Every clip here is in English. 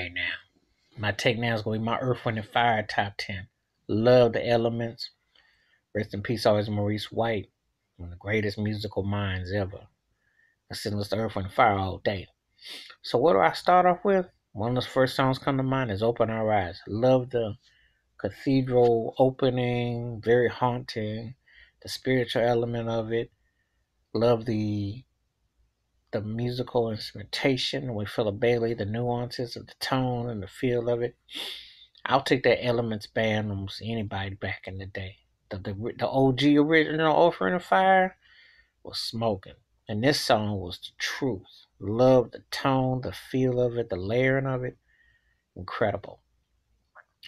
right now. My take now is going to be my Earth, Wind, and Fire top 10. Love the Elements. Rest in peace, always Maurice White, one of the greatest musical minds ever. I sit and listen to Earth, Wind, and Fire all day. So what do I start off with? One of the first songs come to mind is Open Our Eyes. Love the cathedral opening, very haunting. The spiritual element of it. Love the musical instrumentation with Philip Bailey, the nuances of the tone and the feel of it. I'll take that Elements band almost anybody back in the day. The OG original Offering of Fire was smoking. And this song was the truth. Love the tone, the feel of it, the layering of it. Incredible.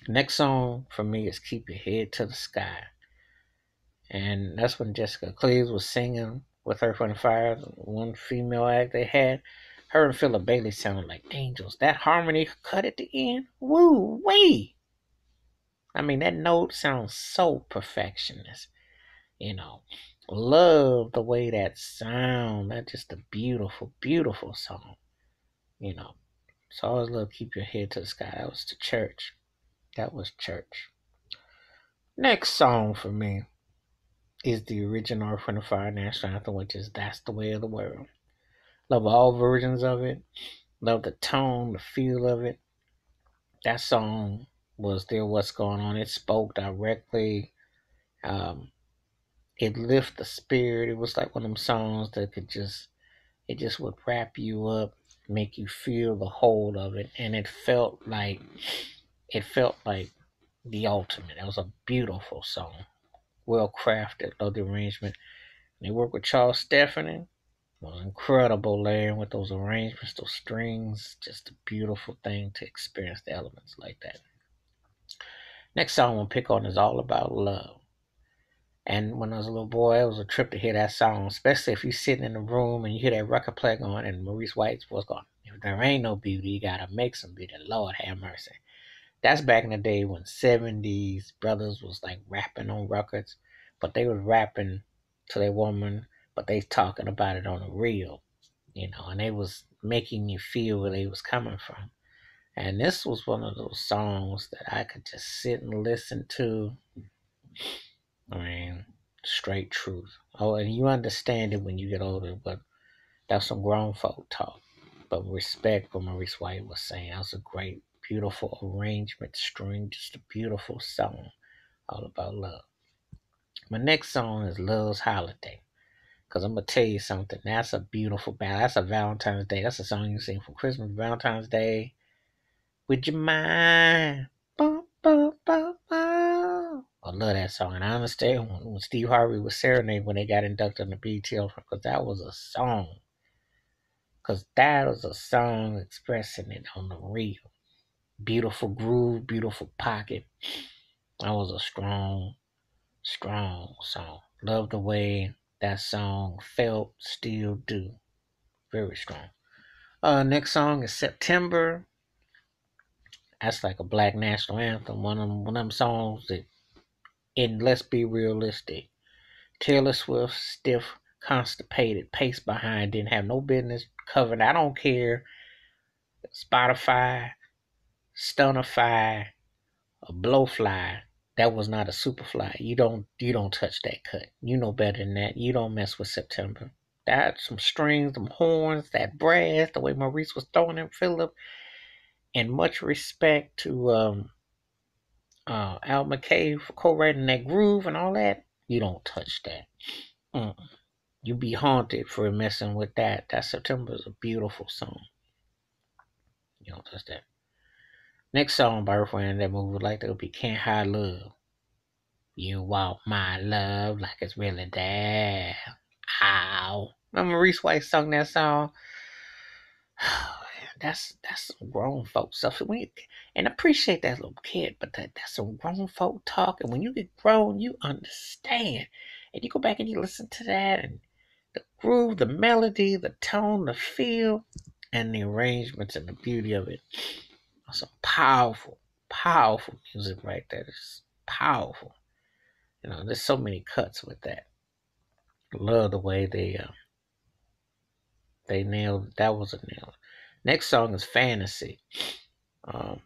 Next song for me is Keep Your Head to the Sky. And that's when Jessica Cleaves was singing with Earth, Wind, and Fire, one female act they had. Her and Philip Bailey sounded like angels. That harmony cut at the end, woo wee! I mean, that note sounds so perfectionist. Love the way that sound. That's just a beautiful, beautiful song. So I always love Keep Your Head to the Sky. That was the church. That was church. Next song for me is the original Earth, Wind, and Fire national anthem, which is That's the Way of the World. Love all versions of it. Love the tone, the feel of it. That song was there, What's Going On. It spoke directly. It lifted the spirit. It was like one of them songs that it just would wrap you up, make you feel the whole of it. And it felt like the ultimate. It was a beautiful song. Well crafted, love the arrangement. They worked with Charles Stephanie. It was incredible layering with those arrangements, those strings. Just a beautiful thing to experience the elements like that. Next song I'm going to pick on is All About Love. And when I was a little boy, it was a trip to hear that song, especially if you're sitting in the room and you hear that record play going and Maurice White's voice going, if there ain't no beauty, you got to make some beauty. Lord have mercy. That's back in the day when 70s brothers was like rapping on records, but they was rapping to their woman, but they talking about it on the real, and they was making you feel where they was coming from. And this was one of those songs that I could just sit and listen to. I mean, straight truth. Oh, and you understand it when you get older, but that's some grown folk talk. But respect what Maurice White was saying. That was a great, beautiful arrangement, string, just a beautiful song, all about love. My next song is Love's Holiday. Because I'm going to tell you something. That's a beautiful ballad. That's a Valentine's Day. That's a song you sing for Christmas, Valentine's Day. Would you mind? Ba, ba, ba, ba. I love that song. And I understand when Steve Harvey was serenading when they got inducted in the BET Award, because that was a song. Because that was a song expressing it on the real. Beautiful groove, beautiful pocket. That was a strong, strong song. Love the way that song felt, still do. Very strong. Next song is September. That's like a black national anthem. One of them songs that, and let's be realistic, Taylor Swift, stiff, constipated, pace behind, didn't have no business covering. I don't care. Spotify, Stunify, a Blowfly. That was not a Superfly. You don't touch that cut. You know better than that. You don't mess with September. That some strings, some horns, that brass, the way Maurice was throwing it, Philip. And much respect to Al McKay for co-writing that groove and all that. You don't touch that. You be haunted for messing with that. That September is a beautiful song. You don't touch that. Next song by Earth, Wind, that movie would like to be Can't Hide Love. You want my love like it's really there. Ow. Remember Maurice White sung that song? That's some grown folk stuff. And appreciate that little kid, but that's some grown folk talk. And when you get grown, you understand. And you go back and you listen to that, and the groove, the melody, the tone, the feel, and the arrangements and the beauty of it. Some powerful, powerful music right there. It's powerful. There's so many cuts with that. Love the way they nailed it. That was a nail. Next song is Fantasy. Um,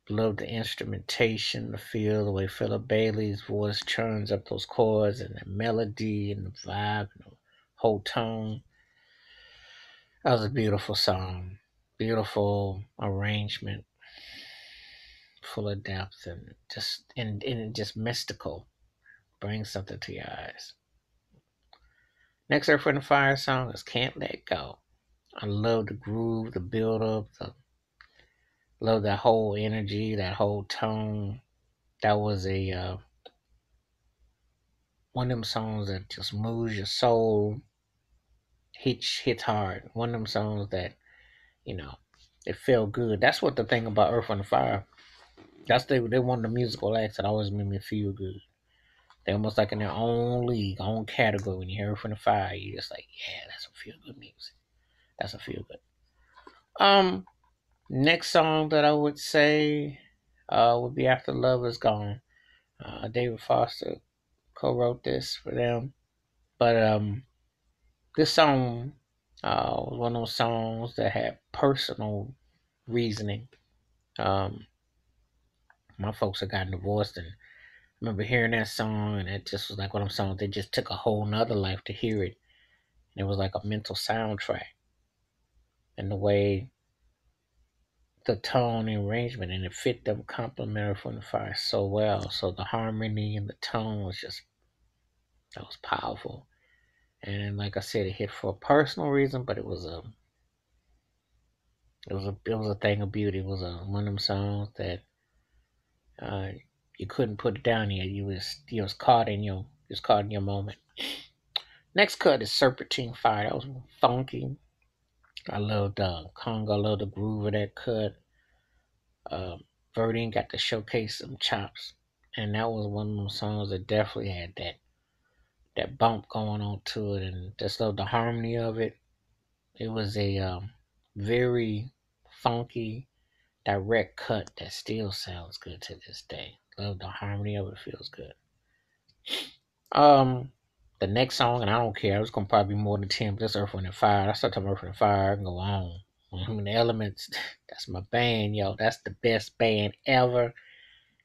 love the instrumentation, the feel, the way Philip Bailey's voice churns up those chords and the melody and the vibe and the whole tone. That was a beautiful song, beautiful arrangement, full of depth and just mystical. Brings something to your eyes. Next Earth, Wind, and Fire song is "Can't Let Go." I love the groove, the build up, love that whole energy, that whole tone. That was a one of them songs that just moves your soul, hits hard. One of them songs that you know it felt good. That's what the thing about Earth, Wind, and Fire. They one of the musical acts that always made me feel good. They're almost like in their own league, own category. When you hear Earth, Wind, and Fire, you just like, yeah, that's some feel good music. That's a feel good. Um, Next song that I would say would be "After Love Is Gone." David Foster co-wrote this for them, but this song was one of those songs that had personal reasoning. Um, my folks had gotten divorced, and I remember hearing that song, and it just was like one of them songs. They just took a whole nother life to hear it, and it was like a mental soundtrack, and the way the tone and arrangement, and it fit them complementary from the fire so well. So the harmony and the tone was just that was powerful. And like I said, it hit for a personal reason, but it was a thing of beauty. It was one of them songs that uh, you couldn't put it down yet. You was caught in your moment. Next cut is Serpentine Fire. That was funky. I loved Congo. I loved the groove of that cut. Um, Verdine got to showcase some chops, and that was one of those songs that definitely had that bump going on to it, and just love the harmony of it. It was a very funky, direct cut that still sounds good to this day. Love the harmony of it; feels good. Um, the next song, and I don't care. It's gonna probably be more than 10. But that's Earth, Wind, and Fire. I start talking Earth, Wind, and Fire. I can go on. I mean, the Elements. That's my band, yo. That's the best band ever.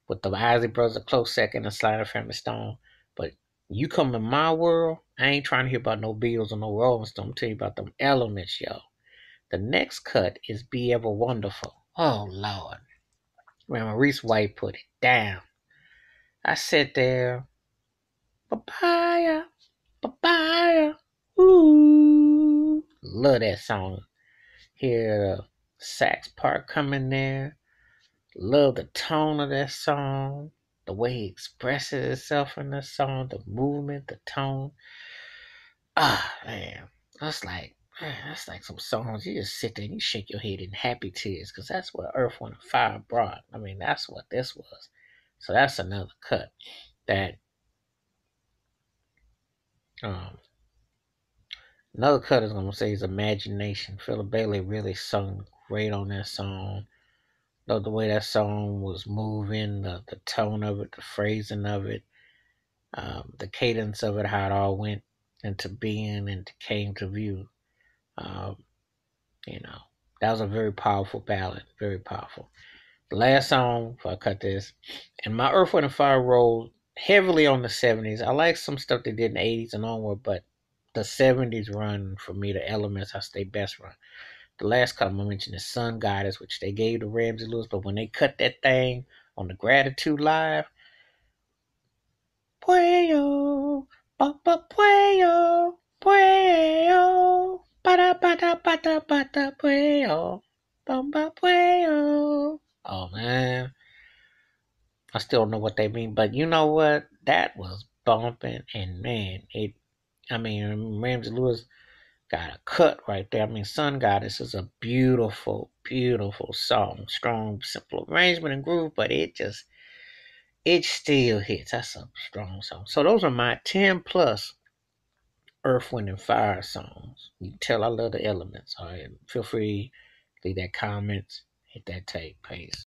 With the Isley Brothers, a close second, and Slider Family Stone. But you come in my world, I ain't trying to hear about no Beatles or no Rolling Stone. I'm telling you about them Elements, yo. The next cut is Be Ever Wonderful. Oh, Lord. When Maurice White put it down, I sat there, papaya, papaya, ooh. Love that song. Hear the sax part coming there. Love the tone of that song, the way he expresses itself in the song, the movement, the tone. Ah, man, that's like some songs you just sit there and you shake your head in happy tears because that's what Earth, Wind, and Fire brought. I mean, that's what this was. So that's another cut. That um, another cut is gonna say is Imagination. Philip Bailey really sung great on that song. Love the way that song was moving, the tone of it, the phrasing of it, the cadence of it, how it all went into being and came to view. Um, you know, that was a very powerful ballad, very powerful. The last song, if I cut this, and my Earth, Wind, and Fire rolled heavily on the 70s. I like some stuff they did in the 80s and onward, but the 70s run for me, the Elements, I stay best run. The last cut I'm gonna mention is Sun Goddess, which they gave to Ramsey Lewis, but when they cut that thing on the Gratitude Live, Pueyo, papa pueyo, pueyo, para pueyo, bamba pueyo. Oh man, I still don't know what they mean, but you know what? That was bumping, and man, Ramsey Lewis got a cut right there. I mean, Sun Goddess is a beautiful, beautiful song. Strong, simple arrangement and groove, but it still hits. That's a strong song. So those are my 10 plus Earth, Wind, and Fire songs. You can tell I love the Elements. All right, feel free to leave that comments, hit that tape, peace.